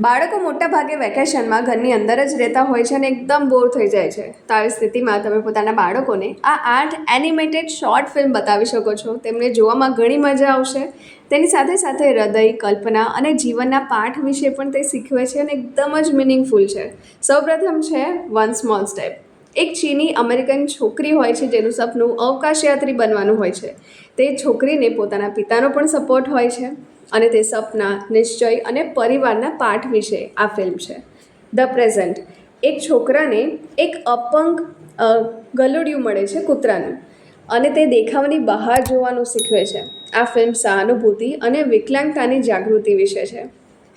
બાળકો મોટાભાગે વેકેશનમાં ઘરની અંદર જ રહેતા હોય છે અને એકદમ બોર થઈ જાય છે. તો આવી સ્થિતિમાં તમે પોતાના બાળકોને આ 8 એનિમેટેડ શોર્ટ ફિલ્મ બતાવી શકો છો. તેમને જોવામાં ઘણી મજા આવશે. તેની સાથે સાથે હૃદય, કલ્પના અને જીવનના પાઠ વિશે પણ તે શીખવે છે અને એકદમ જ મિનિંગફુલ છે. સૌપ્રથમ છે વન સ્મોલ સ્ટેપ. એક ચીની અમેરિકન છોકરી હોય છે જેનું સપનું અવકાશયાત્રી બનવાનું હોય છે. તે છોકરીને પોતાના પિતાનો પણ સપોર્ટ હોય છે અને તે સપના, નિશ્ચય અને પરિવારના પાઠ વિશે આ ફિલ્મ છે. The present. એક છોકરાને એક અપંગ ગલુડિયું મળે છે કૂતરાનું અને તે દેખાવની બહાર જોવાનું શીખવે છે. આ ફિલ્મ સહાનુભૂતિ અને વિકલાંગતાની જાગૃતિ વિશે છે.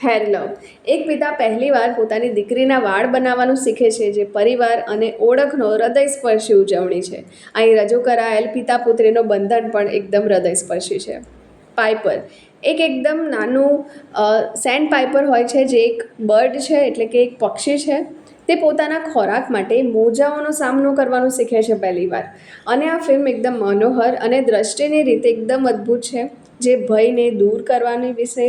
હેર લવ. એક પિતા પહેલીવાર પોતાની દીકરીના વાળ બનાવવાનું શીખે છે, જે પરિવાર અને ઓળખનો હૃદયસ્પર્શી ઉજવણી છે. અહીં રજૂ કરાયેલ પિતા પુત્રીનો બંધન પણ એકદમ હૃદયસ્પર્શી છે. પાઇપર. એક એકદમ નાનું સેન્ડ પાઇપર હોય છે, જે એક બર્ડ છે, એટલે કે એક પક્ષી છે. તે પોતાના ખોરાક માટે મોજાઓનો સામનો કરવાનું શીખે છે પહેલીવાર. અને આ ફિલ્મ એકદમ મનોહર અને દ્રષ્ટિની રીતે એકદમ અદ્ભુત છે, જે ભયને દૂર કરવાની વિશે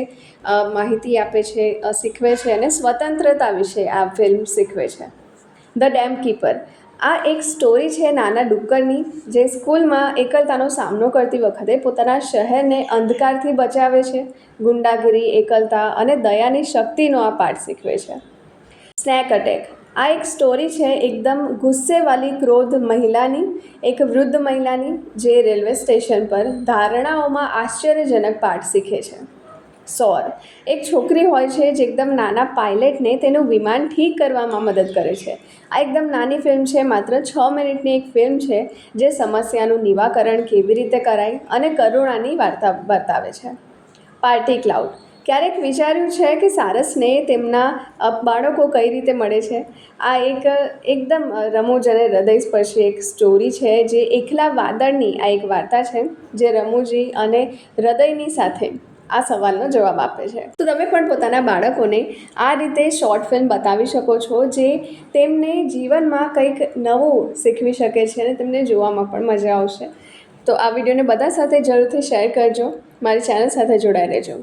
માહિતી આપે છે, શીખવે છે અને સ્વતંત્રતા વિશે આ ફિલ્મ શીખવે છે. The dam keeper. આ એક સ્ટોરી છે નાના ડુક્કરની, જે સ્કૂલમાં એકલતાનો સામનો કરતી વખતે પોતાના શહેરને અંધકારથી બચાવે છે. ગુંડાગીરી, એકલતા અને દયાની શક્તિનો આ પાઠ શીખવે છે. Snake attack. આ એક સ્ટોરી છે એકદમ ગુસ્સેવાળી ક્રોધ મહિલાની, એક વૃદ્ધ મહિલાની, જે રેલવે સ્ટેશન પર ધારણાઓમાં આશ્ચર્યજનક પાઠ શીખે છે. સોર. એક છોકરી હોય છે જે એકદમ નાના પાયલટને તેનું વિમાન ઠીક કરવામાં મદદ કરે છે. આ એકદમ નાની ફિલ્મ છે, માત્ર 6 મિનિટની એક ફિલ્મ છે, જે સમસ્યાનું નિવારણ કેવી રીતે કરાય અને કરુણાની વાર્તા બતાવે છે. Party cloud. ક્યારેક વિચાર્યું છે કે સારસને તેમના બાળકો કઈ રીતે મળે છે? આ એક એકદમ રમૂજ અને હૃદયસ્પર્શી એક સ્ટોરી છે, જે એકલા વાદળની આ એક વાર્તા છે, જે રમૂજી અને હૃદયની સાથે આ સવાલનો જવાબ આપે છે. તો તમે પણ પોતાના બાળકોને આ રીતે શોર્ટ ફિલ્મ બતાવી શકો છો, જે તેમને જીવનમાં કંઈક નવું શીખવી શકે છે અને તેમને જોવામાં પણ મજા આવશે. તો આ વિડીયોને બધા સાથે જરૂરથી શેર કરજો. મારી ચેનલ સાથે જોડાઈ રહેજો.